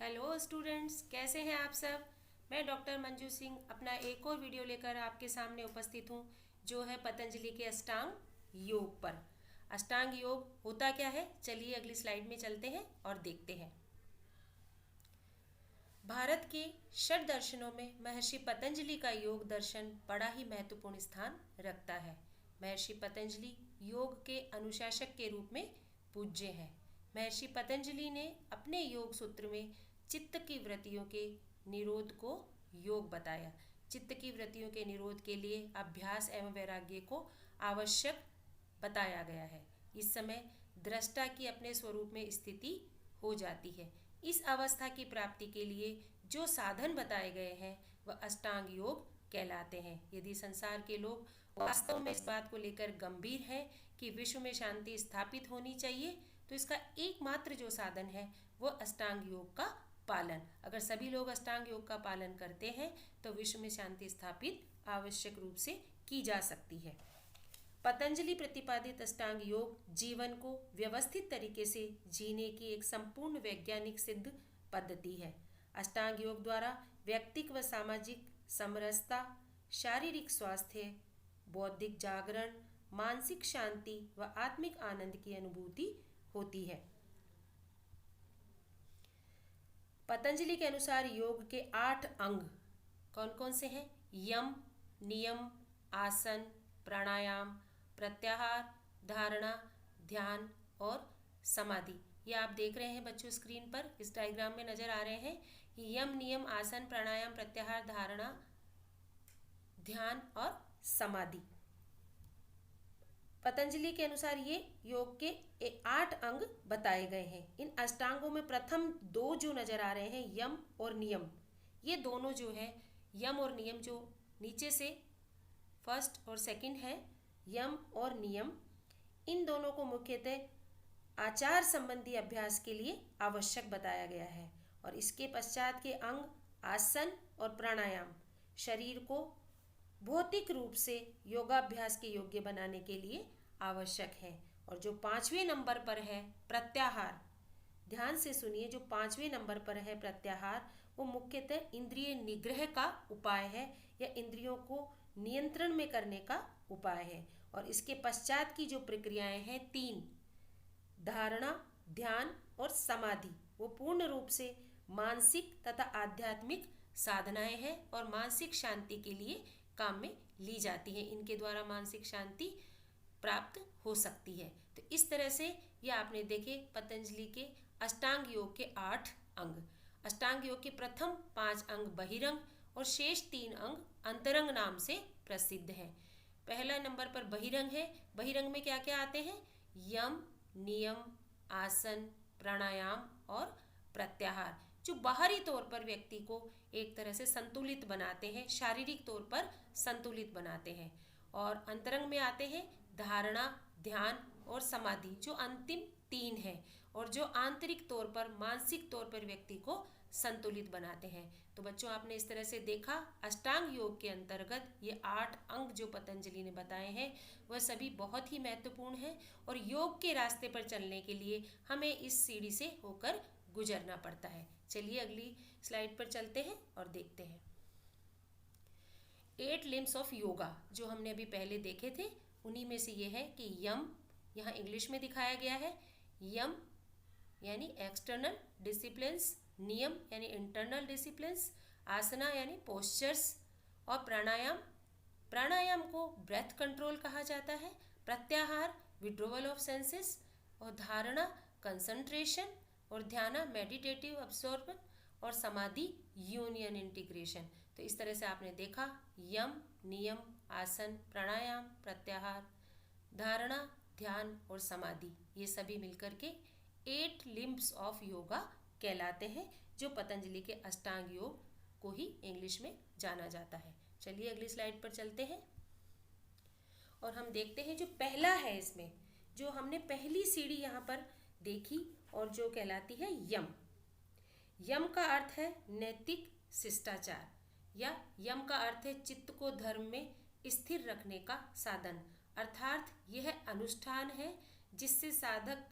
Hello students, कैसे हैं आप सब। मैं डॉक्टर मंजू सिंह अपना एक और वीडियो लेकर आपके सामने उपस्थित हूँ, जो है पतंजलि के अष्टांग योग पर। अष्टांग योग होता क्या है, चलिए अगली स्लाइड में चलते हैं और देखते हैं। भारत के षट दर्शनों में महर्षि पतंजलि का योग दर्शन बड़ा ही महत्वपूर्ण स्थान रखता है। महर्षि पतंजलि योग के अनुशासक के रूप में पूज्य हैं। महर्षि पतंजलि ने अपने योग सूत्र में चित्त की वृत्तियों के निरोध को योग बताया। चित्त की वृत्तियों के निरोध के लिए अभ्यास एवं वैराग्य को आवश्यक बताया गया है। इस समय दृष्टा की अपने स्वरूप में स्थिति हो जाती है। इस अवस्था की प्राप्ति के लिए जो साधन बताए गए हैं वह अष्टांग योग कहलाते हैं। यदि संसार के लोग वास्तव में इस बात को लेकर गंभीर हैं कि विश्व में शांति स्थापित होनी चाहिए, तो इसका एकमात्र जो साधन है वो अष्टांग योग का पालन। अगर सभी लोग अष्टांग योग का पालन करते हैं तो विश्व में शांति स्थापित आवश्यक रूप से की जा सकती है। पतंजलि प्रतिपादित अष्टांग योग जीवन को व्यवस्थित तरीके से जीने की एक संपूर्ण वैज्ञानिक सिद्ध पद्धति है। अष्टांग योग द्वारा व्यक्तिक व सामाजिक समरसता, शारीरिक स्वास्थ्य, बौद्धिक जागरण, मानसिक शांति व आत्मिक आनंद की अनुभूति होती है। पतंजलि के अनुसार योग के 8 अंग कौन कौन से हैं? यम, नियम, आसन, प्राणायाम, प्रत्याहार, धारणा, ध्यान और समाधि। ये आप देख रहे हैं बच्चों स्क्रीन पर, इस डायग्राम में नजर आ रहे हैं कि यम, नियम, आसन, प्राणायाम, प्रत्याहार, धारणा, ध्यान और समाधि। पतंजलि के अनुसार ये योग के 8 अंग बताए गए हैं। इन अष्टांगों में प्रथम 2 जो नजर आ रहे हैं, यम और नियम, ये दोनों जो है यम और नियम, जो नीचे से फर्स्ट और सेकंड है, यम और नियम, इन दोनों को मुख्यतः आचार संबंधी अभ्यास के लिए आवश्यक बताया गया है। और इसके पश्चात के अंग आसन और प्राणायाम शरीर को भौतिक रूप से योगाभ्यास के योग्य बनाने के लिए आवश्यक है। और जो 5वें नंबर पर है प्रत्याहार, ध्यान से सुनिए, जो 5वें नंबर पर है प्रत्याहार, वो मुख्यतः इंद्रिय निग्रह का उपाय है या इंद्रियों को नियंत्रण में करने का उपाय है। और इसके पश्चात की जो प्रक्रियाएं हैं 3, धारणा, ध्यान और समाधि, वो पूर्ण रूप से मानसिक तथा आध्यात्मिक साधनाएं हैं और मानसिक शांति के लिए काम में ली जाती हैं। इनके द्वारा मानसिक शांति प्राप्त हो सकती है। तो इस तरह से ये आपने देखे पतंजलि के अष्टांग योग के 8 अंग। अष्टांग योग के प्रथम 5 अंग बहिरंग और शेष 3 अंग अंतरंग नाम से प्रसिद्ध हैं। पहला नंबर पर बहिरंग है। बहिरंग में क्या क्या आते हैं? यम, नियम, आसन, प्राणायाम और प्रत्याहार, जो बाहरी तौर पर व्यक्ति को एक तरह से संतुलित बनाते हैं, शारीरिक तौर पर संतुलित बनाते हैं। और अंतरंग में आते हैं धारणा, ध्यान और समाधि, जो अंतिम 3 हैं और जो आंतरिक तौर पर, मानसिक तौर पर व्यक्ति को संतुलित बनाते हैं। तो बच्चों, आपने इस तरह से देखा अष्टांग योग के अंतर्गत ये 8 अंग जो पतंजलि ने बताए हैं वह सभी बहुत ही महत्वपूर्ण हैं। और योग के रास्ते पर चलने के लिए हमें इस सीढ़ी से होकर गुजरना पड़ता है। चलिए अगली स्लाइड पर चलते हैं और देखते हैं 8 लिम्स ऑफ योगा, जो हमने अभी पहले देखे थे। उन्हीं में से ये है कि यम, यहाँ इंग्लिश में दिखाया गया है, यम यानी एक्सटर्नल डिसिप्लिन्स, नियम यानी इंटरनल डिसिप्लिन्स, आसना यानी पोस्चर्स और प्राणायाम, प्राणायाम को ब्रेथ कंट्रोल कहा जाता है, प्रत्याहार विड्रोवल ऑफ सेंसेस और धारणा कंसंट्रेशन और ध्यान मेडिटेटिव अब्सॉर्बन और समाधि यूनियन इंटीग्रेशन। तो इस तरह से आपने देखा यम, नियम, आसन, प्राणायाम, प्रत्याहार, धारणा, ध्यान और समाधि, ये सभी मिलकर के 8 लिम्स ऑफ योगा कहलाते हैं, जो पतंजलि के अष्टांग योग को ही इंग्लिश में जाना जाता है। चलिए अगली स्लाइड पर चलते हैं और हम देखते हैं जो पहला है इसमें, जो हमने पहली सीढ़ी यहाँ पर देखी और जो कहलाती है यम। यम का अर्थ है नैतिक शिष्टाचार, या यम का अर्थ है चित्त को धर्म में स्थिर रखने का साधन, अर्थात यह अनुष्ठान है जिससे साधक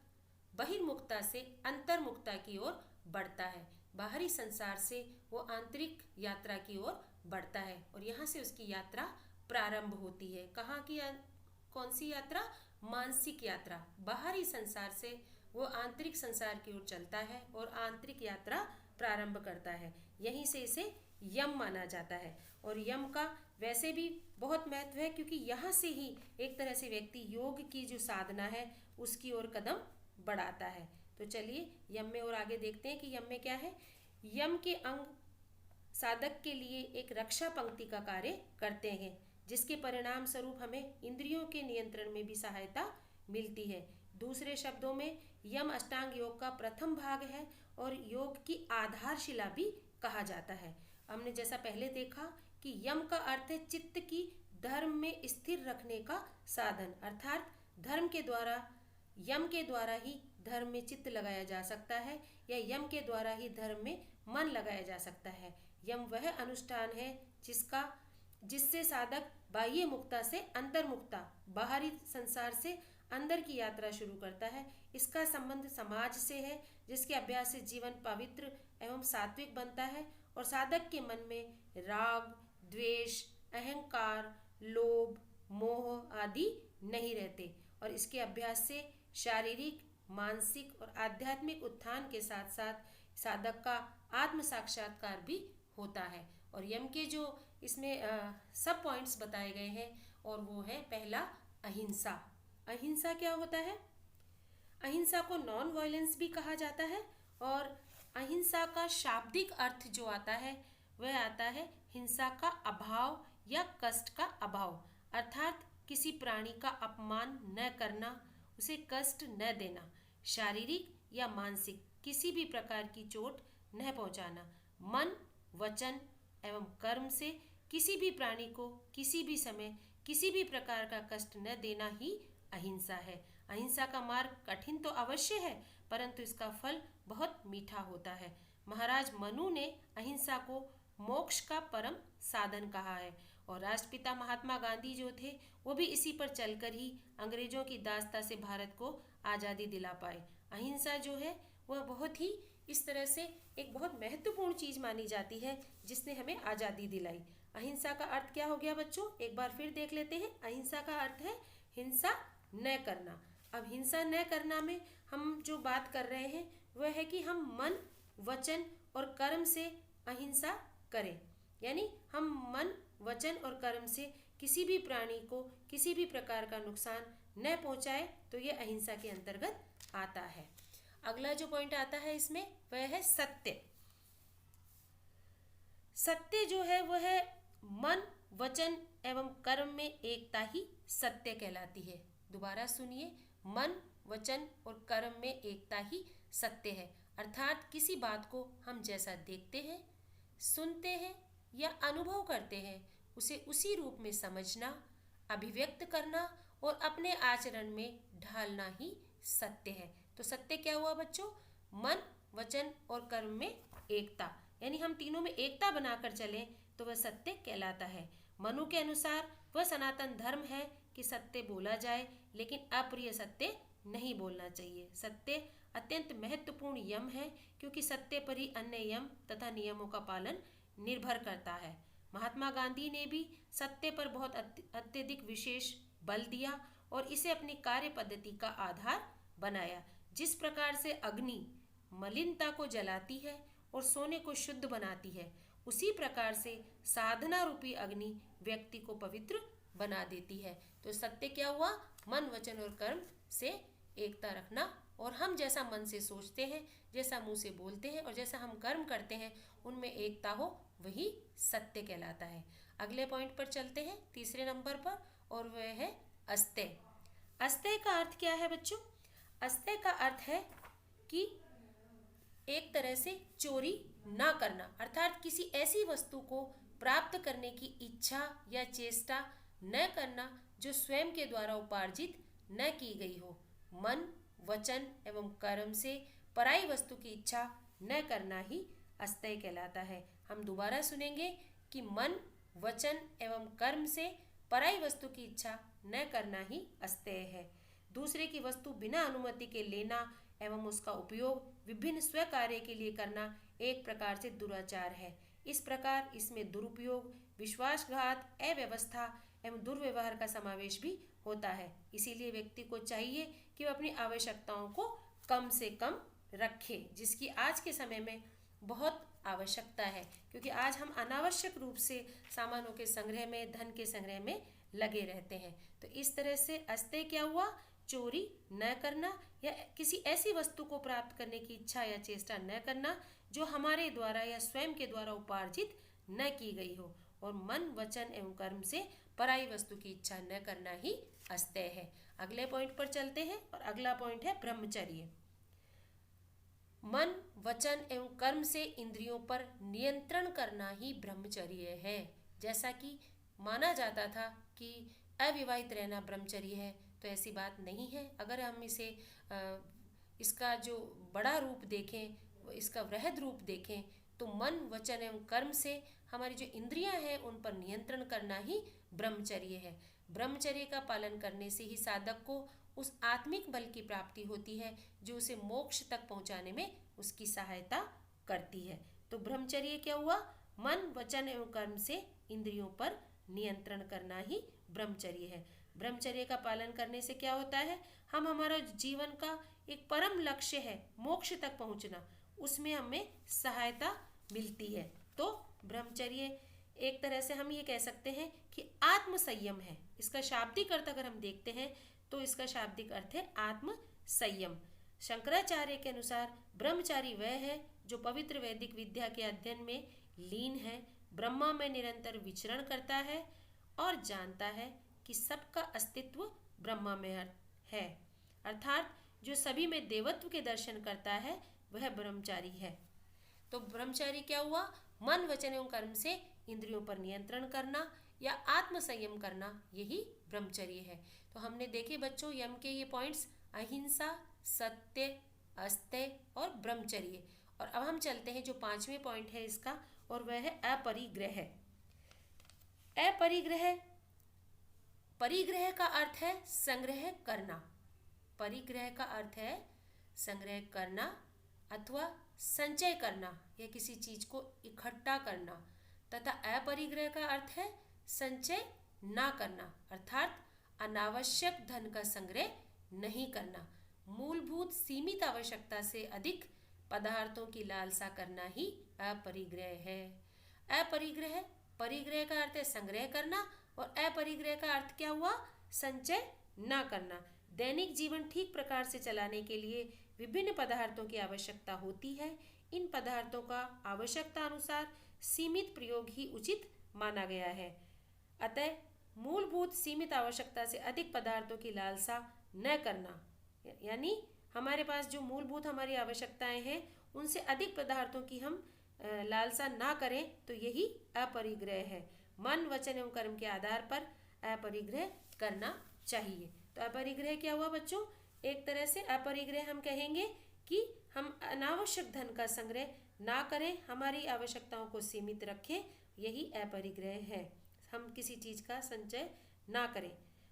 बहिर्मुखता से अंतर्मुखता की ओर बढ़ता है। बाहरी संसार से वो आंतरिक यात्रा की ओर बढ़ता है और यहाँ से उसकी यात्रा प्रारंभ होती है। कहाँ की कौन सी यात्रा? मानसिक यात्रा। बाहरी संसार से वो आंतरिक संसार की ओर चलता है और आंतरिक यात्रा प्रारंभ करता है। यहीं से इसे यम माना जाता है और यम का वैसे भी बहुत महत्व है, क्योंकि यहाँ से ही एक तरह से व्यक्ति योग की जो साधना है उसकी ओर कदम बढ़ाता है। तो चलिए यम में और आगे देखते हैं कि यम में क्या है। यम के अंग साधक के लिए एक रक्षा पंक्ति का कार्य करते हैं, जिसके परिणाम स्वरूप हमें इंद्रियों के नियंत्रण में भी सहायता मिलती है। दूसरे शब्दों में यम अष्टांग योग का प्रथम भाग है और योग की आधारशिला भी कहा जाता है। हमने जैसा पहले देखा कि यम का अर्थ है चित्त की धर्म में स्थिर रखने का साधन, अर्थात धर्म के द्वारा, यम के द्वारा ही धर्म में चित्त लगाया जा सकता है या यम के द्वारा ही धर्म में मन लगाया जा सकता है। यम वह अनुष्ठान है जिससे साधक बाह्य मुक्ता से अंतर्मुक्ता, बाहरी संसार से अंदर की यात्रा शुरू करता है। इसका संबंध समाज से है, जिसके अभ्यास से जीवन पवित्र एवं सात्विक बनता है और साधक के मन में राग, द्वेष, अहंकार, लोभ, मोह आदि नहीं रहते और इसके अभ्यास से शारीरिक, मानसिक और आध्यात्मिक उत्थान के साथ साथ साधक का आत्म साक्षात्कार भी होता है। और यम के जो इसमें सब पॉइंट्स बताए गए हैं और वो है पहला अहिंसा। अहिंसा क्या होता है? अहिंसा को नॉन वायलेंस भी कहा जाता है और अहिंसा का शाब्दिक अर्थ जो आता है वह आता है हिंसा का अभाव या कष्ट का अभाव, अर्थात किसी प्राणी का अपमान न करना, उसे कष्ट न देना, शारीरिक या मानसिक किसी भी प्रकार की चोट न पहुंचाना, मन, वचन एवं कर्म से किसी भी प्राणी को किसी भी समय किसी भी प्रकार का कष्ट न देना ही अहिंसा है। अहिंसा का मार्ग कठिन तो अवश्य है, परंतु इसका फल बहुत मीठा होता है। महाराज मनु ने अहिंसा को मोक्ष का परम साधन कहा है और राष्ट्रपिता महात्मा गांधी जो थे वो भी इसी पर चलकर ही अंग्रेजों की दासता से भारत को आज़ादी दिला पाए। अहिंसा जो है वह बहुत ही इस तरह से एक बहुत महत्वपूर्ण चीज मानी जाती है जिसने हमें आज़ादी दिलाई। अहिंसा का अर्थ क्या हो गया बच्चों? एक बार फिर देख लेते हैं। अहिंसा का अर्थ है हिंसा न करना। अब हिंसा न करना में हम जो बात कर रहे हैं वह है कि हम मन, वचन और कर्म से अहिंसा करें, यानी हम मन, वचन और कर्म से किसी भी प्राणी को किसी भी प्रकार का नुकसान न पहुंचाए, तो ये अहिंसा के अंतर्गत आता है। अगला जो पॉइंट आता है इसमें वह है सत्य। सत्य जो है वह है मन, वचन एवं कर्म में एकता ही सत्य कहलाती है। दोबारा सुनिए, मन, वचन और कर्म में एकता ही सत्य है, अर्थात किसी बात को हम जैसा देखते हैं, सुनते हैं या अनुभव करते हैं उसे उसी रूप में समझना, अभिव्यक्त करना और अपने आचरण में ढालना ही सत्य है। तो सत्य क्या हुआ बच्चों? मन, वचन और कर्म में एकता, यानी हम तीनों में एकता बनाकर चलें तो वह सत्य कहलाता है। मनु के अनुसार वह सनातन धर्म है कि सत्य बोला जाए लेकिन अप्रिय सत्य नहीं बोलना चाहिए। सत्य अत्यंत महत्वपूर्ण यम है क्योंकि सत्य पर ही अन्य यम तथा नियमों का पालन निर्भर करता है। महात्मा गांधी ने भी सत्य पर बहुत अत्यधिक विशेष बल दिया और इसे अपनी कार्य पद्धति का आधार बनाया। जिस प्रकार से अग्नि मलिनता को जलाती है और सोने को शुद्ध बनाती है, उसी प्रकार से साधना रूपी अग्नि व्यक्ति को पवित्र बना देती है। तो सत्य क्या हुआ? मन, वचन और कर्म से एकता रखना और हम जैसा मन से सोचते हैं, जैसा मुंह से बोलते हैं और जैसा हम कर्म करते हैं उनमें एकता हो, वही सत्य कहलाता है। अगले पॉइंट पर चलते हैं, तीसरे नंबर पर, और वह है अस्तेय। अस्तेय का अर्थ क्या है बच्चों? अस्तेय का अर्थ है कि एक तरह से चोरी ना करना, अर्थात किसी ऐसी वस्तु को प्राप्त करने की इच्छा या चेष्टा न करना जो स्वयं के द्वारा उपार्जित न की गई हो। मन, वचन एवं कर्म से पराई वस्तु की इच्छा न करना ही अस्तेय कहलाता है। हम दोबारा सुनेंगे कि मन, वचन एवं कर्म से पराई वस्तु की इच्छा न करना ही अस्तेय है। दूसरे की वस्तु बिना अनुमति के लेना एवं उसका उपयोग विभिन्न स्व कार्य के लिए करना एक प्रकार से दुराचार है। इस प्रकार इसमें दुरुपयोग, विश्वासघात, अव्यवस्था एवं दुर्व्यवहार का समावेश भी होता है। इसीलिए व्यक्ति को चाहिए कि वह अपनी आवश्यकताओं को कम से कम रखे, जिसकी आज के समय में बहुत आवश्यकता है, क्योंकि आज हम अनावश्यक रूप से सामानों के संग्रह में, धन के संग्रह में लगे रहते हैं। तो इस तरह से अस्तेय क्या हुआ? चोरी न करना या किसी ऐसी वस्तु को प्राप्त करने की इच्छा या चेष्टा न करना जो हमारे द्वारा या स्वयं के द्वारा उपार्जित न की गई हो, और मन, वचन एवं कर्म से पराई वस्तु की इच्छा न करना ही अस्तेय है। अगले पॉइंट पर चलते हैं, और अगला पॉइंट है ब्रह्मचर्य। मन, वचन एवं कर्म से इंद्रियों पर नियंत्रण करना ही ब्रह्मचर्य है। जैसा कि माना जाता था कि अविवाहित रहना ब्रह्मचर्य है, तो ऐसी बात नहीं है। अगर हम इसका जो बड़ा रूप देखें, इसका वृहद रूप देखें, तो मन, वचन एवं कर्म से हमारी जो इंद्रियां हैं उन पर नियंत्रण करना ही ब्रह्मचर्य है। ब्रह्मचर्य का पालन करने से ही साधक को उस आत्मिक बल की प्राप्ति होती है जो उसे मोक्ष तक पहुंचाने में उसकी सहायता करती है। तो ब्रह्मचर्य क्या हुआ? मन, वचन एवं कर्म से इंद्रियों पर नियंत्रण करना ही ब्रह्मचर्य है। ब्रह्मचर्य का पालन करने से क्या होता है? हमारा जीवन का एक परम लक्ष्य है मोक्ष तक पहुंचना, उसमें हमें सहायता मिलती है। तो ब्रह्मचर्य एक तरह से हम ये कह सकते हैं कि आत्म संयम है। इसका शाब्दिक अर्थ अगर हम देखते हैं तो इसका शाब्दिक अर्थ है आत्म संयम। शंकराचार्य के अनुसार ब्रह्मचारी वह है जो पवित्र वैदिक विद्या के अध्ययन में लीन है, ब्रह्मा में निरंतर विचरण करता है और जानता है कि सबका अस्तित्व ब्रह्मा में है, अर्थात जो सभी में देवत्व के दर्शन करता है वह ब्रह्मचारी है। तो ब्रह्मचारी क्या हुआ? मन, वचन एवं कर्म से इंद्रियों पर नियंत्रण करना या आत्म संयम करना, यही ब्रह्मचर्य है। तो हमने देखे बच्चों यम के ये पॉइंट्स: अहिंसा, सत्य, अस्तेय और ब्रह्मचर्य। और अब हम चलते हैं जो पांचवें पॉइंट है इसका, और वह है अपरिग्रह। अपरिग्रह, परिग्रह का अर्थ है संग्रह करना। परिग्रह का अर्थ है संग्रह करना अथवा संचय करना या किसी चीज को इकट्ठा करना, तथा अपरिग्रह का अर्थ है संचय ना करना, अर्थात अनावश्यक धन का संग्रह नहीं करना। मूलभूत सीमित आवश्यकता से अधिक पदार्थों की लालसा करना ही अपरिग्रह है। अपरिग्रह, परिग्रह का अर्थ है संग्रह करना और अपरिग्रह का अर्थ क्या हुआ? संचय ना करना। दैनिक जीवन ठीक प्रकार से चलाने के लिए विभिन्न पदार्थों की आवश्यकता होती है। इन पदार्थों का आवश्यकता अनुसार सीमित प्रयोग ही उचित माना गया है। अतः मूलभूत सीमित आवश्यकता से अधिक पदार्थों की लालसा न करना, यानी हमारे पास जो मूलभूत हमारी आवश्यकताएं हैं उनसे अधिक पदार्थों की हम लालसा ना करें, तो यही अपरिग्रह है। मन, वचन एवं कर्म के आधार पर अपरिग्रह करना चाहिए। तो अपरिग्रह क्या हुआ बच्चों? एक तरह से अपरिग्रह हम कहेंगे कि हम अनावश्यक धन का संग्रह ना करें, हमारी आवश्यकताओं को सीमित रखें, यही अपरिग्रह है। हम किसी चीज का संचय ना करें।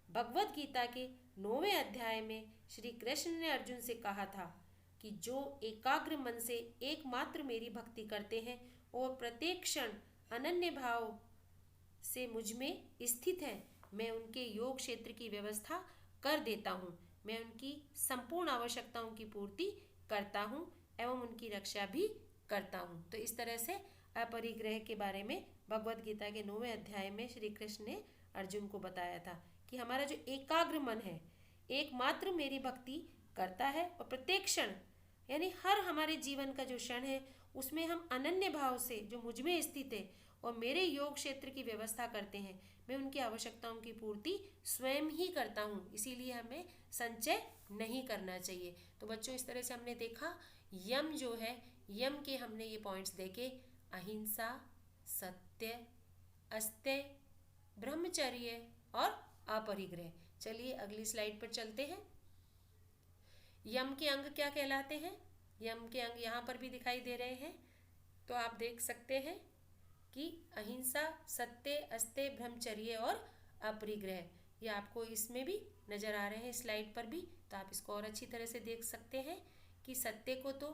भगवत गीता के 9वें अध्याय में श्री कृष्ण ने अर्जुन से कहा था कि जो एकाग्र मन से एकमात्र मेरी भक्ति करते हैं और प्रत्येक क्षण अनन्य भाव से मुझ में स्थित हैं, मैं उनके योग क्षेत्र की व्यवस्था कर देता हूँ। मैं उनकी संपूर्ण आवश्यकताओं की पूर्ति करता हूँ एवं उनकी रक्षा भी करता हूँ। तो इस तरह से अपरिग्रह के बारे में भगवत गीता के 9वें अध्याय में श्री कृष्ण ने अर्जुन को बताया था कि हमारा जो एकाग्र मन है एकमात्र मेरी भक्ति करता है और प्रत्येक क्षण, यानी हर हमारे जीवन का जो क्षण है उसमें हम अनन्य भाव से जो मुझ में स्थित है और मेरे योग क्षेत्र की व्यवस्था करते हैं, मैं उनकी आवश्यकताओं की पूर्ति स्वयं ही करता हूँ, इसीलिए हमें संचय नहीं करना चाहिए। तो बच्चों इस तरह से हमने देखा यम जो है, यम के हमने ये पॉइंट्स देखे: अहिंसा, सत्य, अस्तेय, ब्रह्मचर्य और अपरिग्रह। चलिए अगली स्लाइड पर चलते हैं। यम के अंग क्या कहलाते हैं? यम के अंग यहाँ पर भी दिखाई दे रहे हैं, तो आप देख सकते हैं कि अहिंसा, सत्य, अस्तेय, ब्रह्मचर्य और अपरिग्रह, ये आपको इसमें भी नजर आ रहे हैं स्लाइड पर भी, तो आप इसको और अच्छी तरह से देख सकते हैं कि सत्य को तो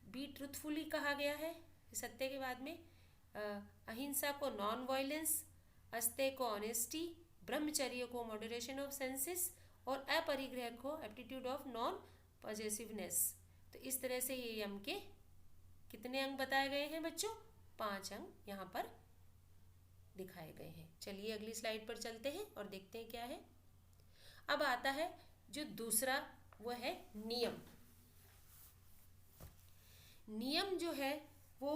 बी ट्रुथफुली कहा गया है, सत्य के बाद में अहिंसा को नॉन वायलेंस, अस्तेय को ऑनेस्टी, ब्रह्मचर्य को मॉडरेशन ऑफ सेंसेस और अपरिग्रह को एप्टीट्यूड ऑफ नॉन पॉजेसिवनेस। तो इस तरह से ये यम के कितने अंग बताए गए हैं बच्चों? 5 अंग यहाँ पर दिखाए गए हैं। चलिए अगली स्लाइड पर चलते हैं और देखते हैं क्या है। अब आता है जो दूसरा, वो है नियम। नियम जो है वो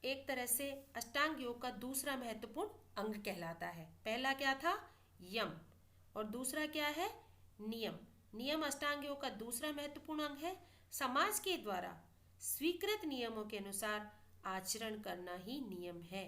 एक तरह से अष्टांग योग का दूसरा महत्वपूर्ण अंग कहलाता है। पहला क्या था? यम, और दूसरा क्या है? नियम। नियम अष्टांग योग का दूसरा महत्वपूर्ण अंग है। समाज के द्वारा स्वीकृत नियमों के अनुसार आचरण करना ही नियम है।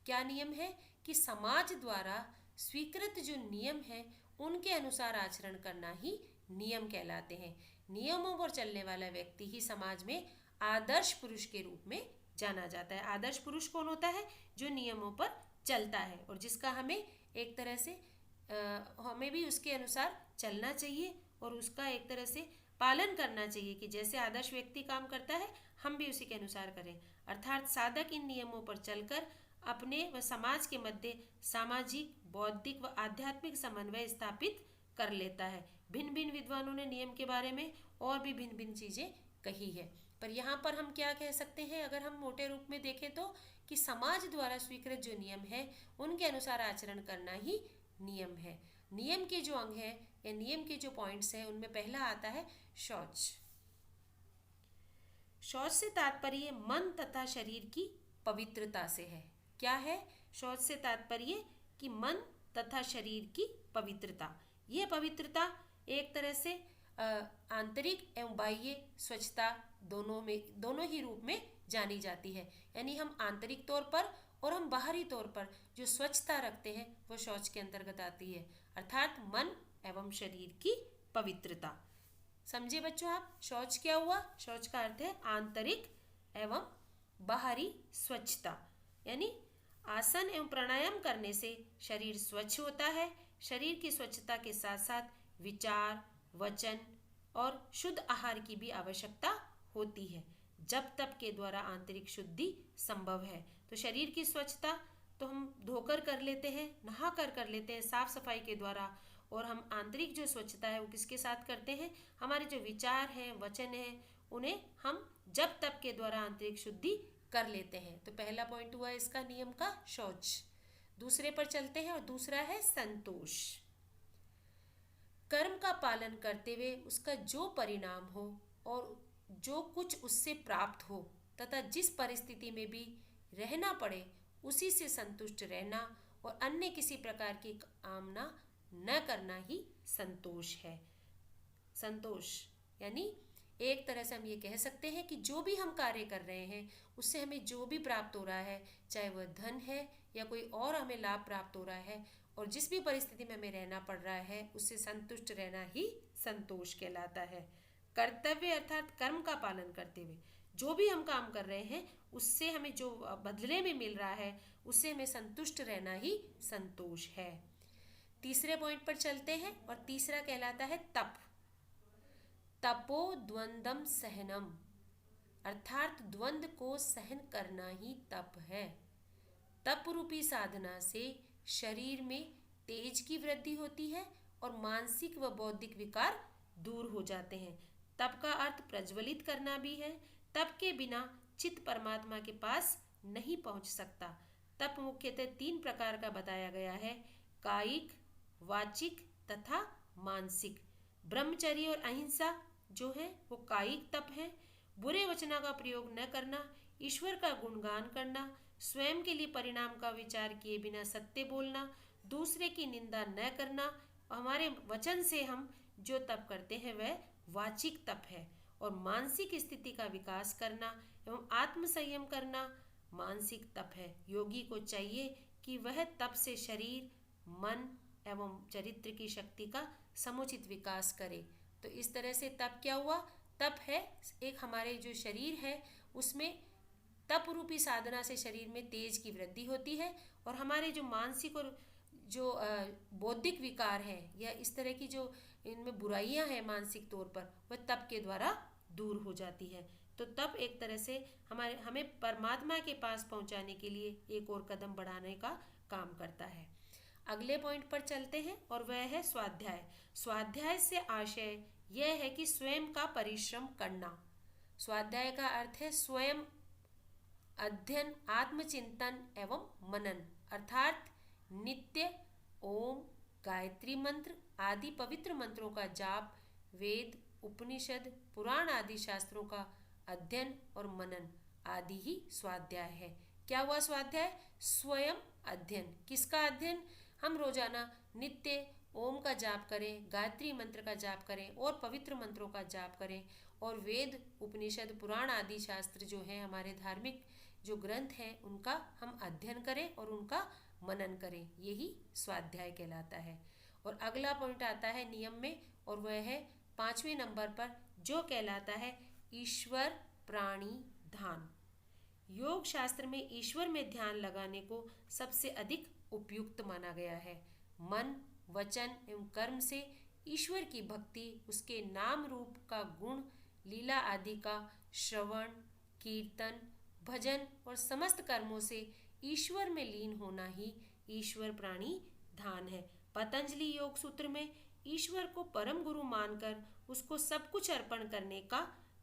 क्या नियम है? कि समाज द्वारा स्वीकृत जो नियम है उनके अनुसार आचरण करना ही नियम कहलाते हैं। नियमों पर चलने वाला व्यक्ति ही समाज में आदर्श पुरुष के रूप में जाना जाता है। आदर्श पुरुष कौन होता है? जो नियमों पर चलता है और जिसका हमें एक तरह से हमें भी उसके अनुसार चलना चाहिए और उसका एक तरह से पालन करना चाहिए कि जैसे आदर्श व्यक्ति काम करता है हम भी उसी के अनुसार करें। अर्थात साधक इन नियमों पर चलकर अपने व समाज के मध्य सामाजिक, बौद्धिक व आध्यात्मिक समन्वय स्थापित कर लेता है। भिन्न भिन्न विद्वानों ने नियम के बारे में और भी भिन्न भिन्न चीज़ें कही है, पर यहाँ पर हम क्या कह सकते हैं अगर हम मोटे रूप में देखें तो कि समाज द्वारा स्वीकृत जो नियम है उनके अनुसार आचरण करना ही नियम है। नियम के जो अंग है या नियम के जो पॉइंट्स हैं उनमें पहला आता है शौच। शौच से तात्पर्य मन तथा शरीर की पवित्रता से है। क्या है? शौच से तात्पर्य कि मन तथा शरीर की पवित्रता। यह पवित्रता एक तरह से आंतरिक एवं बाह्य स्वच्छता दोनों ही रूप में जानी जाती है। यानी हम आंतरिक तौर पर और हम बाहरी तौर पर जो स्वच्छता रखते हैं वो शौच के अंतर्गत आती है, अर्थात मन एवं शरीर की पवित्रता। समझे बच्चों आप? शौच क्या हुआ? शौच का अर्थ है आंतरिक एवं बाहरी स्वच्छता। यानी आसन एवं प्राणायाम करने से शरीर स्वच्छ होता है। शरीर की स्वच्छता के साथ साथ विचार, वचन और शुद्ध आहार की भी आवश्यकता होती है। जब तप के द्वारा आंतरिक शुद्धि संभव है। तो शरीर की स्वच्छता तो हम धोकर कर लेते हैं, नहा कर लेते हैं साफ सफाई के द्वारा, और हम आंतरिक जो स्वच्छता है वो किसके साथ करते हैं? हमारे जो विचार हैं, वचन हैं, उन्हें हम जब तप के द्वारा आंतरिक शुद्धि कर लेते हैं। तो पहला पॉइंट हुआ इसका नियम का शौच। दूसरे पर चलते हैं और दूसरा है संतोष। कर्म का पालन करते हुए उसका जो परिणाम हो और जो कुछ उससे प्राप्त हो तथा जिस परिस्थिति में भी रहना पड़े उसी से संतुष्ट रहना और अन्य किसी प्रकार की कामना न करना ही संतोष है। संतोष यानी एक तरह से हम ये कह सकते हैं कि जो भी हम कार्य कर रहे हैं उससे हमें जो भी प्राप्त हो रहा है, चाहे वह धन है या कोई और हमें लाभ प्राप्त हो रहा है, और जिस भी परिस्थिति में हमें रहना पड़ रहा है उससे संतुष्ट रहना ही संतोष कहलाता है। कर्तव्य अर्थात कर्म का पालन करते हुए जो भी हम काम कर रहे हैं उससे हमें जो बदले में मिल रहा है उससे हमें संतुष्ट रहना ही संतोष है। तीसरे पॉइंट पर चलते हैं और तीसरा कहलाता है तप। तपो द्वंद्वम सहनम, अर्थात द्वंद्व को सहन करना ही तप है। तप रूपी साधना से शरीर में तेज की वृद्धि होती है और मानसिक व बौद्धिक विकार दूर हो जाते हैं। तप का अर्थ प्रज्वलित करना भी है। तप के बिना चित्त परमात्मा के पास नहीं पहुंच सकता। तप मुख्यतः 3 प्रकार का बताया गया है: कायिक, वाचिक तथा मानसिक। ब्रह्मचर्य और अहिंसा जो है वो कायिक तप है। बुरे वचनों का प्रयोग न करना, ईश्वर का गुणगान करना, स्वयं के लिए परिणाम का विचार किए बिना सत्य बोलना, दूसरे की निंदा न करना, हमारे वचन से हम जो तप करते हैं वह वाचिक तप है। और मानसिक स्थिति का विकास करना एवं आत्म संयम करना मानसिक तप है। योगी को चाहिए कि वह तप से शरीर, मन एवं चरित्र की शक्ति का समुचित विकास करे। तो इस तरह से तप क्या हुआ? तप है एक हमारे जो शरीर है उसमें तप रूपी साधना से शरीर में तेज की वृद्धि होती है और हमारे जो मानसिक और जो बौद्धिक विकार हैं या इस तरह की जो इनमें बुराइयां हैं मानसिक तौर पर वह तप के द्वारा दूर हो जाती है। तो तब एक तरह से हमें परमात्मा के पास पहुंचाने के लिए एक और कदम बढ़ाने का काम करता है। अगले पॉइंट पर चलते हैं और वह है स्वाध्याय। स्वाध्याय से आशय यह है कि स्वयं का परिश्रम करना। स्वाध्याय का अर्थ है स्वयं अध्ययन, आत्मचिंतन एवं मनन, अर्थात नित्य ओम, गायत्री मंत्र आदि पवित्र मंत्रों का जाप, वेद, उपनिषद, पुराण आदि शास्त्रों का अध्ययन और मनन आदि ही स्वाध्याय है। क्या हुआ स्वाध्याय? स्वयं अध्ययन। किसका अध्ययन? हम रोजाना नित्य ओम का जाप करें, गायत्री मंत्र का जाप करें और पवित्र मंत्रों का जाप करें और वेद, उपनिषद, पुराण आदि शास्त्र जो हैं, हमारे धार्मिक जो ग्रंथ हैं, उनका हम अध्ययन करें और उनका मनन करें। यही स्वाध्याय कहलाता है। और अगला पॉइंट आता है नियम में और वह है 5वें नंबर पर, जो कहलाता है ईश्वर प्राणी ध्यान। योग शास्त्र में ईश्वर में ध्यान लगाने को सबसे अधिक उपयुक्त माना गया है। मन, वचन एवं कर्म से ईश्वर की भक्ति, उसके नाम रूप का गुण, लीला आदि का श्रवण, कीर्तन, भजन और समस्त कर्मों से ईश्वर में लीन होना ही ईश्वर प्राणी ध्यान है। पतंजलि योग सूत्र में ईश्वर को परम गुरु मानकर उसको सब कुछ अर्पण करने का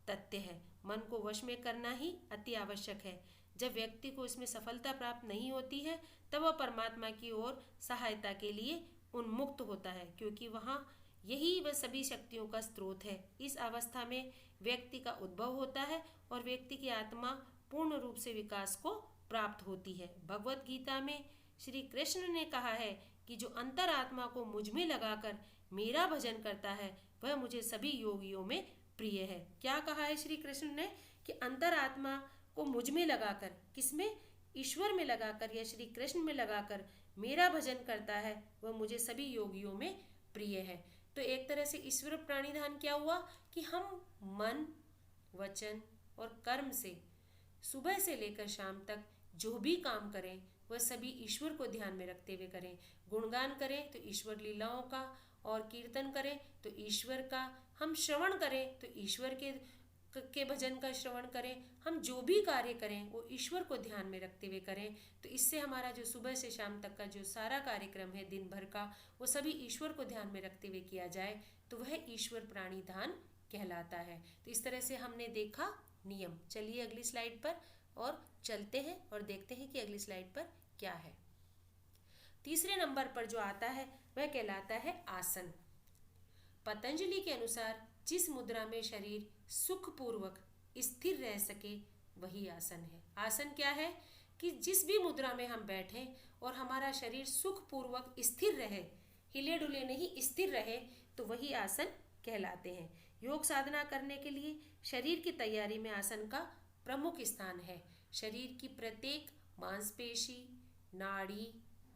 तथ्य है। मन को वश में करना ही अति आवश्यक है। जब व्यक्ति को इसमें सफलता प्राप्त नहीं होती है तब वह परमात्मा की ओर सहायता के लिए उन्मुक्त होता है, क्योंकि वहाँ यही वह सभी शक्तियों का स्रोत है। इस अवस्था में व्यक्ति का उद्भव होता है और व्यक्ति की आत्मा पूर्ण रूप से विकास को प्राप्त होती है। भगवत गीता में श्री कृष्ण ने कहा है कि जो अंतरात्मा को मुझ में लगाकर मेरा भजन करता है वह मुझे सभी योगियों में प्रिय है। क्या कहा है श्री कृष्ण ने? कि अंतरात्मा को मुझ में लगाकर, किसमें? ईश्वर में लगाकर या श्री कृष्ण में लगाकर मेरा भजन करता है वह मुझे सभी योगियों में प्रिय है। तो एक तरह से ईश्वर प्राणिधान क्या हुआ कि हम मन, वचन और कर्म से सुबह से लेकर शाम तक जो भी काम करें वह सभी ईश्वर को ध्यान में रखते हुए करें। गुणगान करें तो ईश्वर लीलाओं का, और कीर्तन करें तो ईश्वर का, हम श्रवण करें तो ईश्वर के भजन का श्रवण करें। हम जो भी कार्य करें वो ईश्वर को ध्यान में रखते हुए करें। तो इससे हमारा जो सुबह से शाम तक का जो सारा कार्यक्रम है दिन भर का, वो सभी ईश्वर को ध्यान में रखते हुए किया जाए तो वह ईश्वर प्राणी ध्यान कहलाता है। तो इस तरह से हमने देखा नियम। चलिए अगली स्लाइड पर और चलते हैं और देखते हैं कि अगली स्लाइड पर क्या है। तीसरे नंबर पर जो आता है वह कहलाता है आसन। पतंजलि के अनुसार जिस मुद्रा में शरीर सुखपूर्वक स्थिर रह सके वही आसन है। आसन क्या है? कि जिस भी मुद्रा में हम बैठें और हमारा शरीर सुखपूर्वक स्थिर रहे, हिले डुले नहीं, स्थिर रहे, तो वही आसन कहलाते हैं। योग साधना करने के लिए शरीर की तैयारी में आसन का प्रमुख स्थान है। शरीर की प्रत्येक मांसपेशी, नाड़ी,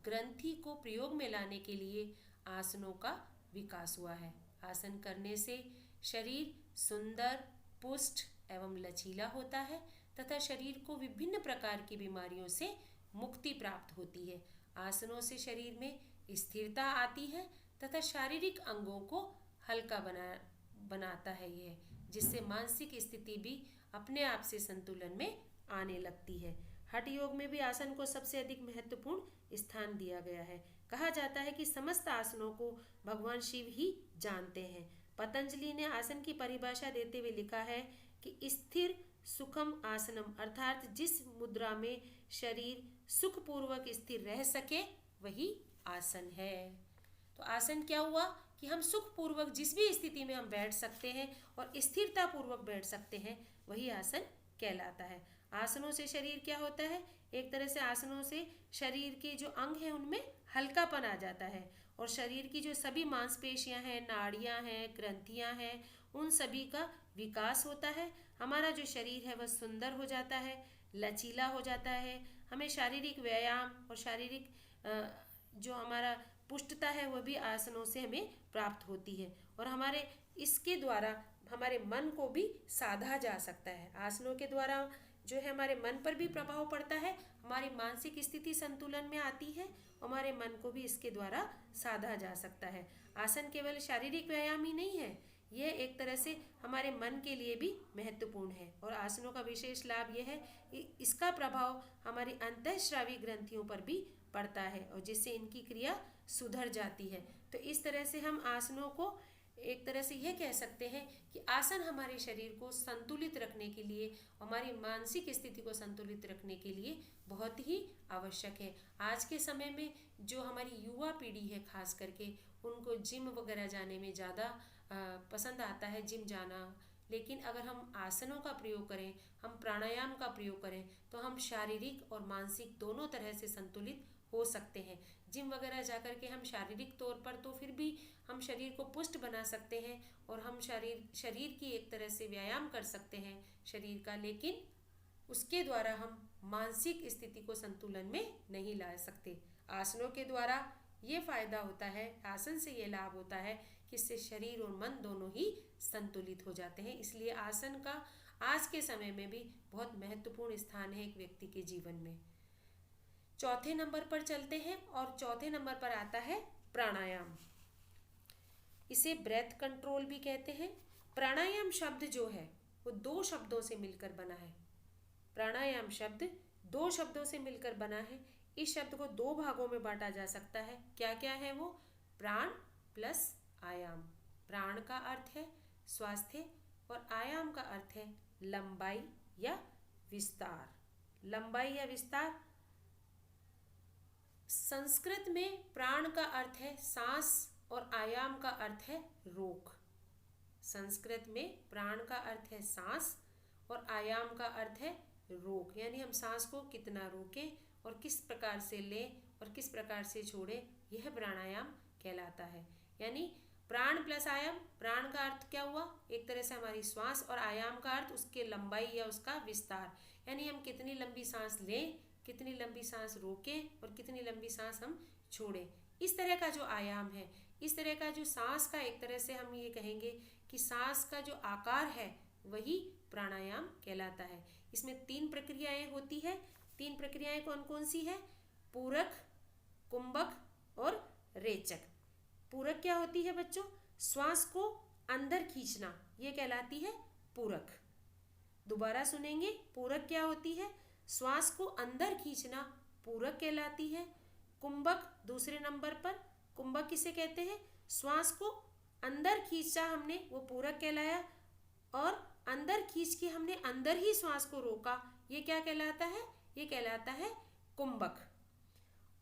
ग्रंथि को प्रयोग में लाने के लिए आसनों का विकास हुआ है। आसन करने से शरीर सुंदर, पुष्ट एवं लचीला होता है तथा शरीर को विभिन्न प्रकार की बीमारियों से मुक्ति प्राप्त होती है। आसनों से शरीर में स्थिरता आती है तथा शारीरिक अंगों को हल्का बनाता है यह, जिससे मानसिक स्थिति भी अपने आप से संतुलन में आने लगती है। हठ योग में भी आसन को सबसे अधिक महत्वपूर्ण स्थान दिया गया है। कहा जाता है कि समस्त आसनों को भगवान शिव ही जानते हैं। पतंजलि ने आसन की परिभाषा देते हुए लिखा है कि स्थिर सुखम आसनम, अर्थात जिस मुद्रा में शरीर सुखपूर्वक स्थिर रह सके वही आसन है। तो आसन क्या हुआ कि हम सुखपूर्वक जिस भी स्थिति में हम बैठ सकते हैं और स्थिरता पूर्वक बैठ सकते हैं वही आसन कहलाता है। आसनों से शरीर क्या होता है? एक तरह से आसनों से शरीर के जो अंग हैं उनमें हल्कापन आ जाता है और शरीर की जो सभी मांसपेशियां हैं, नाड़ियां हैं, ग्रंथियां हैं, उन सभी का विकास होता है। हमारा जो शरीर है वह सुंदर हो जाता है, लचीला हो जाता है। हमें शारीरिक व्यायाम और शारीरिक जो हमारा पुष्टता है वह भी आसनों से हमें प्राप्त होती है और हमारे इसके द्वारा हमारे मन को भी साधा जा सकता है। आसनों के द्वारा जो है हमारे मन पर भी प्रभाव पड़ता है, हमारी मानसिक स्थिति संतुलन में आती है, हमारे मन को भी इसके द्वारा साधा जा सकता है। आसन केवल शारीरिक व्यायाम ही नहीं है, यह एक तरह से हमारे मन के लिए भी महत्वपूर्ण है। और आसनों का विशेष लाभ यह है कि इसका प्रभाव हमारी अंतःस्रावी ग्रंथियों पर भी पड़ता है और जिससे इनकी क्रिया सुधर जाती है। तो इस तरह से हम आसनों को एक तरह से यह कह सकते हैं कि आसन हमारे शरीर को संतुलित रखने के लिए, हमारी मानसिक स्थिति को संतुलित रखने के लिए बहुत ही आवश्यक है। आज के समय में जो हमारी युवा पीढ़ी है खास करके, उनको जिम वगैरह जाने में ज़्यादा पसंद आता है, जिम जाना। लेकिन अगर हम आसनों का प्रयोग करें, हम प्राणायाम का प्रयोग करें, तो हम शारीरिक और मानसिक दोनों तरह से संतुलित हो सकते हैं। जिम वगैरह जाकर के हम शारीरिक तौर पर तो फिर भी हम शरीर को पुष्ट बना सकते हैं और हम शरीर की एक तरह से व्यायाम कर सकते हैं शरीर का, लेकिन उसके द्वारा हम मानसिक स्थिति को संतुलन में नहीं ला सकते। आसनों के द्वारा ये फायदा होता है, आसन से ये लाभ होता है कि इससे शरीर और मन दोनों ही संतुलित हो जाते हैं। इसलिए आसन का आज के समय में भी बहुत महत्वपूर्ण स्थान है एक व्यक्ति के जीवन में। चौथे नंबर पर चलते हैं और चौथे नंबर पर आता है प्राणायाम। इसे ब्रेथ कंट्रोल भी कहते हैं। प्राणायाम शब्द जो है वो दो शब्दों से मिलकर बना है। प्राणायाम शब्द दो शब्दों से मिलकर बना है। इस शब्द को दो भागों में बांटा जा सकता है। क्या क्या है वो? प्राण प्लस आयाम। प्राण का अर्थ है स्वास्थ्य और आयाम का अर्थ है लंबाई या विस्तार। लंबाई या विस्तार। संस्कृत में प्राण का अर्थ है सांस और आयाम का अर्थ है रोक। संस्कृत में प्राण का अर्थ है सांस और आयाम का अर्थ है रोक, यानी हम सांस को कितना रोकें और किस प्रकार से लें और किस प्रकार से छोड़ें, यह प्राणायाम कहलाता है। यानी प्राण प्लस आयाम। प्राण का अर्थ क्या हुआ? एक तरह से हमारी श्वास, और आयाम का अर्थ उसके लंबाई या उसका विस्तार, यानी हम कितनी लंबी सांस लें, कितनी लंबी सांस रोकें और कितनी लंबी सांस हम छोड़ें। इस तरह का जो आयाम है, इस तरह का जो सांस का, एक तरह से हम ये कहेंगे कि सांस का जो आकार है वही प्राणायाम कहलाता है। इसमें 3 प्रक्रियाएं होती है। 3 प्रक्रियाएं कौन कौन सी है? पूरक, कुंभक और रेचक। पूरक क्या होती है बच्चों? श्वास को अंदर खींचना, ये कहलाती है पूरक। दोबारा सुनेंगे, पूरक क्या होती है? श्वास को अंदर खींचना पूरक कहलाती है। कुंभक दूसरे नंबर पर। कुंभक किसे कहते हैं? श्वास को अंदर खींचा हमने, वो पूरक कहलाया, और अंदर खींच के हमने अंदर ही श्वास को रोका, ये क्या कहलाता है? ये कहलाता है कुंभक।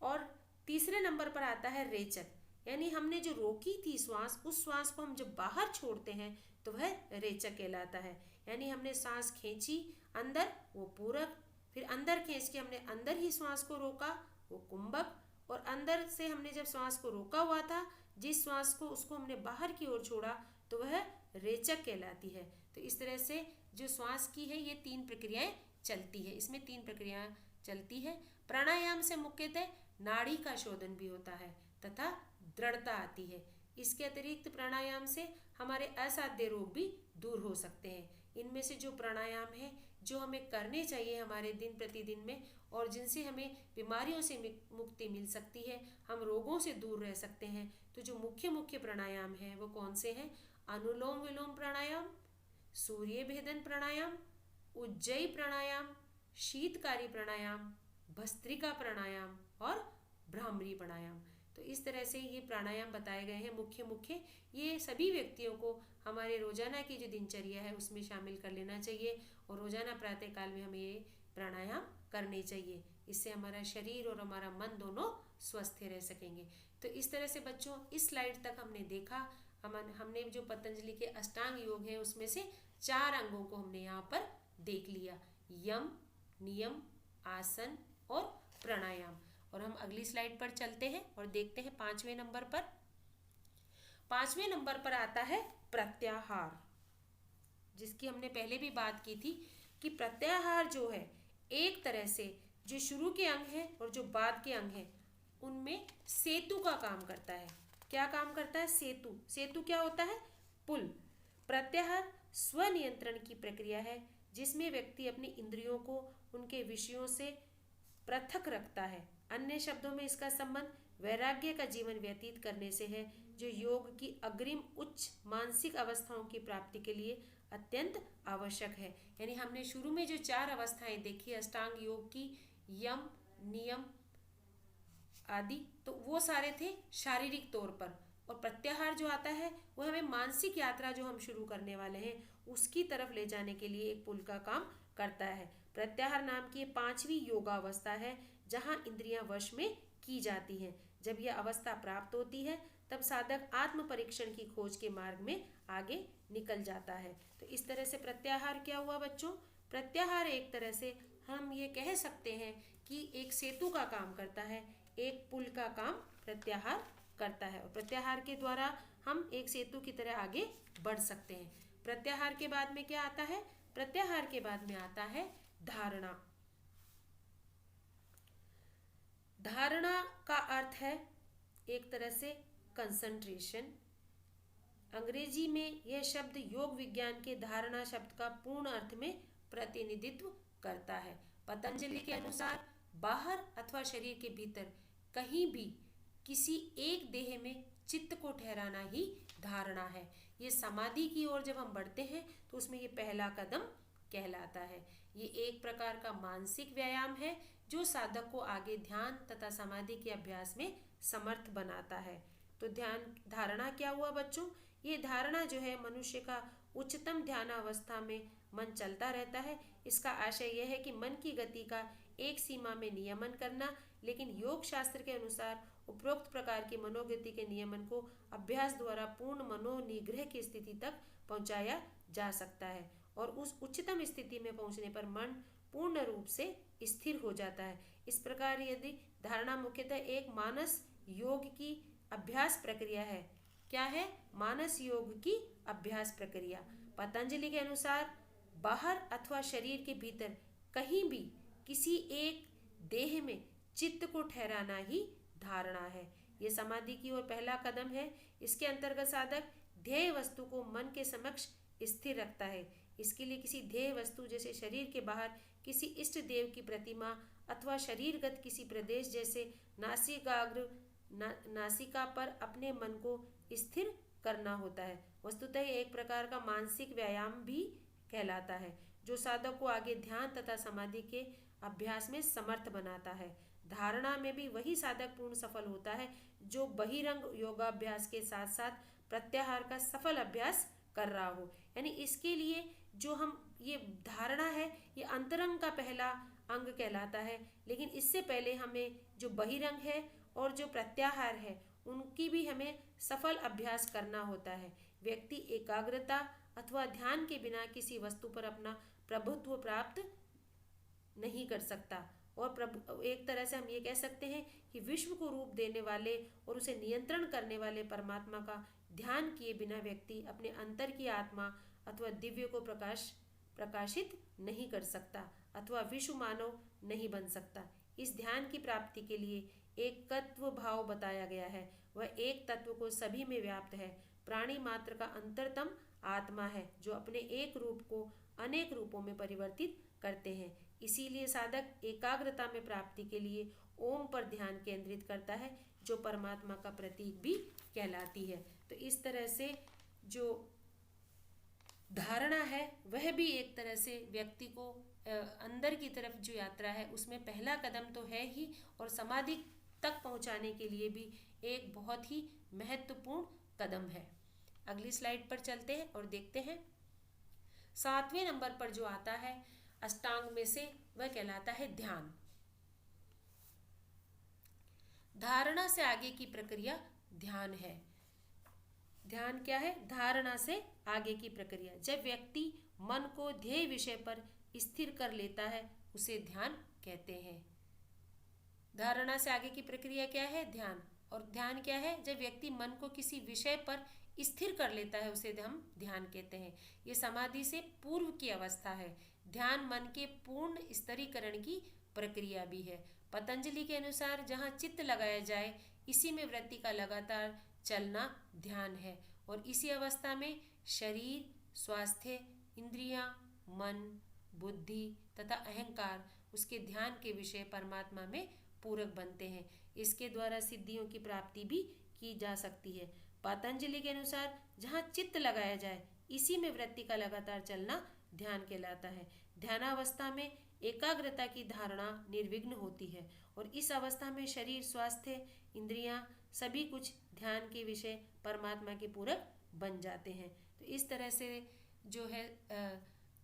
और तीसरे नंबर पर आता है रेचक, यानी हमने जो रोकी थी श्वास, उस श्वास को हम जब बाहर छोड़ते हैं तो वह रेचक कहलाता है। यानी हमने सांस खींची अंदर, वो पूरक, फिर अंदर खींच के हमने अंदर ही श्वास को रोका, वो कुंभक, और अंदर से हमने जब श्वास को रोका हुआ था, जिस श्वास को, उसको हमने बाहर की ओर छोड़ा तो वह रेचक कहलाती है। तो इस तरह से जो श्वास की है ये 3 प्रक्रियाएं चलती है। इसमें 3 प्रक्रियाएं चलती है। प्राणायाम से मुख्यतः नाड़ी का शोधन भी होता है तथा दृढ़ता आती है। इसके अतिरिक्त प्राणायाम से हमारे असाध्य रोग भी दूर हो सकते हैं। इनमें से जो प्राणायाम है जो हमें करने चाहिए हमारे दिन प्रतिदिन में, और जिनसे हमें बीमारियों से मुक्ति मिल सकती है, हम रोगों से दूर रह सकते हैं, तो जो मुख्य प्राणायाम हैं वो कौन से हैं? अनुलोम विलोम प्राणायाम, सूर्य भेदन प्राणायाम, उज्जयी प्राणायाम, शीतकारी प्राणायाम, भस्त्रिका प्राणायाम और भ्रामरी प्राणायाम। तो इस तरह से ये प्राणायाम बताए गए हैं मुख्य। ये सभी व्यक्तियों को हमारे रोजाना की जो दिनचर्या है उसमें शामिल कर लेना चाहिए, और रोजाना प्रातःकाल में हमें ये प्राणायाम करने चाहिए। इससे हमारा शरीर और हमारा मन दोनों स्वस्थ रह सकेंगे। तो इस तरह से बच्चों इस स्लाइड तक हमने देखा, हमने जो पतंजलि के अष्टांग योग है उसमें से 4 अंगों को हमने यहाँ पर देख लिया: यम, नियम, आसन और प्राणायाम। और हम अगली स्लाइड पर चलते हैं और देखते हैं 5वें नंबर पर। 5वें नंबर पर आता है प्रत्याहार, जिसकी हमने पहले भी बात की थी कि प्रत्याहार जो है एक तरह से जो शुरू के अंग है और जो बाद के अंग है उनमें सेतु का काम करता है। क्या काम करता है? सेतु। सेतु क्या होता है? पुल। प्रत्याहार स्वनियंत्रण की प्रक्रिया है जिसमें व्यक्ति अपनी इंद्रियों को उनके विषयों से पृथक रखता है। अन्य शब्दों में इसका संबंध वैराग्य का जीवन व्यतीत करने से है, जो योग की अग्रिम उच्च मानसिक अवस्थाओं की प्राप्ति के लिए अत्यंत आवश्यक है। यानी हमने शुरू में जो 4 अवस्थाएं देखी अष्टांग योग की, यम, नियम आदि, तो वो सारे थे शारीरिक तौर पर, और प्रत्याहार जो आता है वो हमें मानसिक यात्रा जो हम शुरू करने वाले हैं उसकी तरफ ले जाने के लिए एक पुल का काम करता है। प्रत्याहार नाम की 5वीं योगावस्था है जहाँ इंद्रियां वश में की जाती हैं। जब यह अवस्था प्राप्त होती है तब साधक आत्म परीक्षण की खोज के मार्ग में आगे निकल जाता है। तो इस तरह से प्रत्याहार क्या हुआ बच्चों? प्रत्याहार एक तरह से हम ये कह सकते हैं कि एक सेतु का काम करता है, एक पुल का काम प्रत्याहार करता है, और प्रत्याहार के द्वारा हम एक सेतु की तरह आगे बढ़ सकते हैं। प्रत्याहार के बाद में क्या आता है? प्रत्याहार के बाद में आता है धारणा। धारणा का अर्थ है एक तरह से कंसंट्रेशन। अंग्रेजी में यह शब्द योग विज्ञान के धारणा शब्द का पूर्ण अर्थ में प्रतिनिधित्व करता है। पतंजलि के अनुसार बाहर अथवा शरीर के भीतर कहीं भी किसी एक देह में चित्त को ठहराना ही धारणा है। ये समाधि की ओर जब हम बढ़ते हैं तो उसमें ये पहला कदम कहलाता है। ये एक प्रकार का मानसिक व्यायाम है जो साधक को आगे ध्यान तथा समाधि के अभ्यास में समर्थ बनाता है। तो ध्यान धारणा क्या हुआ बच्चों? ये धारणा जो है मनुष्य का उच्चतम ध्यान अवस्था में मन चलता रहता है। इसका आशय यह है कि मन की गति का एक सीमा में नियमन करना, लेकिन योग शास्त्र के अनुसार उपरोक्त प्रकार की मनोगति के नियमन को अभ्यास द्वारा पूर्ण मनोनिग्रह की स्थिति तक पहुंचाया जा सकता है, और उस उच्चतम स्थिति में पहुंचने पर मन पूर्ण रूप से स्थिर हो जाता है। इस प्रकार यदि धारणा मुख्यतः एक मानस योग की अभ्यास प्रक्रिया है। क्या है? मानस योग की अभ्यास प्रक्रिया। पतंजलि के अनुसार बाहर अथवा शरीर के भीतर कहीं भी किसी एक देह में चित्त को ठहराना ही धारणा है। ये समाधि की ओर पहला कदम है। इसके अंतर्गत साधक ध्येय वस्तु को मन के समक्ष स्थिर रखता है। इसके लिए किसी ध्येय वस्तु जैसे शरीर के बाहर किसी इष्ट देव की प्रतिमा अथवा शरीरगत किसी प्रदेश जैसे नासिका पर अपने मन को स्थिर करना होता है। वस्तुतः एक प्रकार का मानसिक व्यायाम भी कहलाता है जो साधक को आगे ध्यान तथा समाधि के अभ्यास में समर्थ बनाता है। धारणा में भी वही साधक पूर्ण सफल होता है जो बहिरंग योगाभ्यास के साथ साथ प्रत्याहार का सफल अभ्यास कर रहा हो। यानी इसके लिए जो हम ये धारणा है ये अंतरंग का पहला अंग कहलाता है, लेकिन इससे पहले हमें जो बहिरंग है और जो प्रत्याहार है उनकी भी हमें सफल अभ्यास करना होता है। व्यक्ति एकाग्रता अथवा ध्यान के बिना किसी वस्तु पर अपना प्रभुत्व प्राप्त नहीं कर सकता, और एक तरह से हम ये कह सकते हैं कि विश्व को रूप देने वाले और उसे नियंत्रण करने वाले परमात्मा का ध्यान किए बिना व्यक्ति अपने अंतर की आत्मा अथवा दिव्य को प्रकाशित नहीं कर सकता अथवा विश्व मानव नहीं बन सकता। इस ध्यान की प्राप्ति के लिए एक तत्व भाव बताया गया है। वह एक तत्व को सभी में व्याप्त है। प्राणी मात्र का अंतरतम आत्मा है जो अपने एक रूप को अनेक रूपों में परिवर्तित करते हैं। इसीलिए साधक एकाग्रता में प्राप्ति के लिए ओम पर ध्यान केंद्रित करता है जो परमात्मा का प्रतीक भी कहलाती है। तो इस तरह से जो धारणा है वह भी एक तरह से व्यक्ति को अंदर की तरफ जो यात्रा है उसमें पहला कदम तो है ही, और समाधि तक पहुंचाने के लिए भी एक बहुत ही महत्वपूर्ण कदम है। अगली स्लाइड पर चलते हैं और देखते हैं 7वें नंबर पर जो आता है अष्टांग में से वह कहलाता है ध्यान। धारणा से आगे की प्रक्रिया ध्यान है। ध्यान क्या है? धारणा से आगे की प्रक्रिया। जब व्यक्ति मन को ध्येय विषय पर स्थिर कर लेता है उसे ध्यान कहते हैं। धारणा से आगे की प्रक्रिया क्या है? ध्यान। और ध्यान क्या है? जब व्यक्ति मन को किसी विषय पर स्थिर कर लेता है उसे हम ध्यान कहते हैं। ये समाधि से पूर्व की अवस्था है। ध्यान मन के पूर्ण स्तरीकरण की प्रक्रिया भी है। पतंजलि के अनुसार जहाँ चित्त लगाया जाए इसी में वृत्ति का लगातार चलना ध्यान है, और इसी अवस्था में शरीर, स्वास्थ्य, इंद्रियां, मन, बुद्धि तथा अहंकार उसके ध्यान के विषय परमात्मा में पूरक बनते हैं। इसके द्वारा सिद्धियों की प्राप्ति भी की जा सकती है। पतंजलि के अनुसार जहाँ चित्त लगाया जाए इसी में वृत्ति का लगातार चलना ध्यान कहलाता है। ध्यानावस्था में एकाग्रता की धारणा निर्विघ्न होती है और इस अवस्था में शरीर, स्वास्थ्य, इंद्रियां सभी कुछ ध्यान के विषय परमात्मा के पूरक बन जाते हैं। तो इस तरह से जो है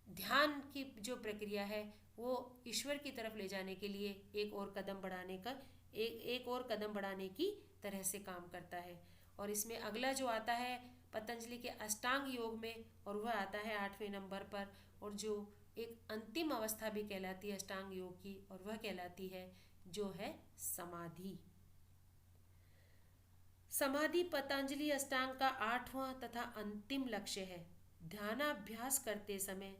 ध्यान की जो प्रक्रिया है वो ईश्वर की तरफ ले जाने के लिए एक और कदम बढ़ाने की तरह से काम करता है। और इसमें अगला जो आता है पतंजलि के अष्टांग योग में, और वह आता है 8वें नंबर पर, और जो एक अंतिम अवस्था भी कहलाती है अष्टांग योग की, और वह कहलाती है जो है समाधि। समाधि पतंजलि अष्टांग का 8वां तथा अंतिम लक्ष्य है। ध्यानाभ्यास करते समय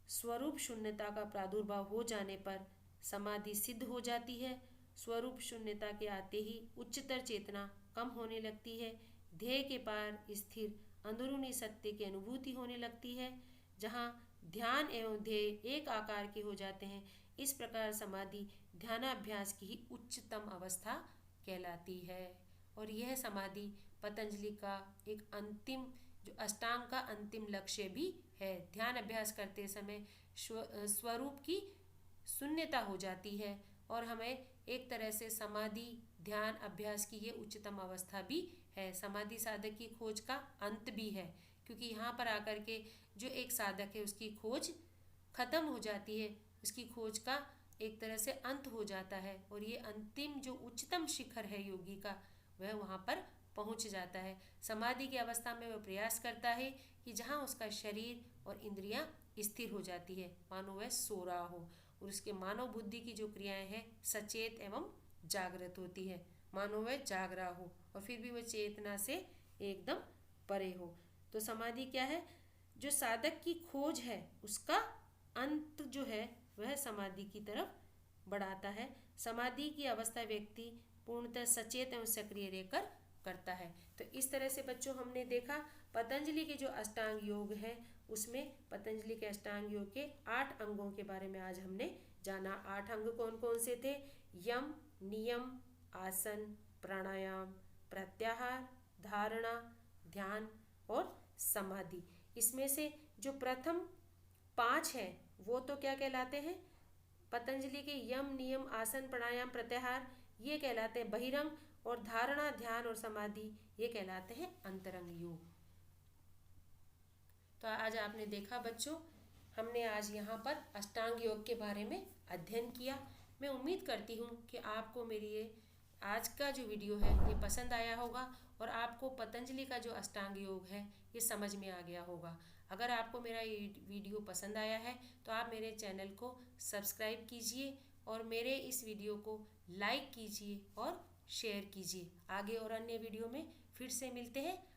स्वरूप शून्यता का प्रादुर्भाव हो जाने पर समाधि सिद्ध हो जाती है। स्वरूप शून्यता के आते ही उच्चतर चेतना कम होने लगती है। ध्येय के पार स्थिर अंदरूनी सत्य की अनुभूति होने लगती है, जहाँ ध्यान एवं ध्येय एक आकार के हो जाते हैं। इस प्रकार समाधि ध्यानाभ्यास की ही उच्चतम अवस्था कहलाती है। और यह समाधि पतंजलि का एक अंतिम जो अष्टांग का अंतिम लक्ष्य भी है। ध्यान अभ्यास करते समय स्वरूप की शून्यता हो जाती है और हमें एक तरह से समाधि ध्यान अभ्यास की ये उच्चतम अवस्था भी है। समाधि साधक की खोज का अंत भी है, क्योंकि यहाँ पर आकर के जो एक साधक है उसकी खोज खत्म हो जाती है, उसकी खोज का एक तरह से अंत हो जाता है, और ये अंतिम जो उच्चतम शिखर है योगी का वह वहाँ पर पहुँच जाता है। समाधि की अवस्था में वह प्रयास करता है कि जहाँ उसका शरीर और इंद्रियां स्थिर हो जाती है, मानो वह सो रहा हो, और उसके मानव बुद्धि की जो क्रियाएं हैं सचेत एवं जागृत होती है, मानो वह जाग रहा हो और फिर भी वह चेतना से एकदम परे हो। तो समाधि क्या है? जो साधक की खोज है उसका अंत जो है वह समाधि की तरफ बढ़ाता है। समाधि की अवस्था व्यक्ति पूर्णतः सचेत एवं सक्रिय रहकर करता है। तो इस तरह से बच्चों हमने देखा पतंजलि के जो अष्टांग योग है उसमें पतंजलि के अष्टांग योग के 8 अंगों के बारे में आज हमने जाना। 8 अंग कौन कौन से थे? यम, नियम, आसन, प्राणायाम, प्रत्याहार, धारणा, ध्यान और समाधि। इसमें से जो प्रथम 5 हैं वो तो क्या कहलाते हैं? पतंजलि के यम, नियम, आसन, प्राणायाम, प्रत्याहार ये कहलाते हैं बहिरंग, और धारणा, ध्यान और समाधि ये कहलाते हैं अंतरंग योग। तो आज आपने देखा बच्चों, हमने आज यहाँ पर अष्टांग योग के बारे में अध्ययन किया। मैं उम्मीद करती हूँ कि आपको मेरी ये आज का जो वीडियो है ये पसंद आया होगा और आपको पतंजलि का जो अष्टांग योग है ये समझ में आ गया होगा। अगर आपको मेरा ये वीडियो पसंद आया है तो आप मेरे चैनल को सब्सक्राइब कीजिए और मेरे इस वीडियो को लाइक कीजिए और शेयर कीजिए। आगे और अन्य वीडियो में फिर से मिलते हैं।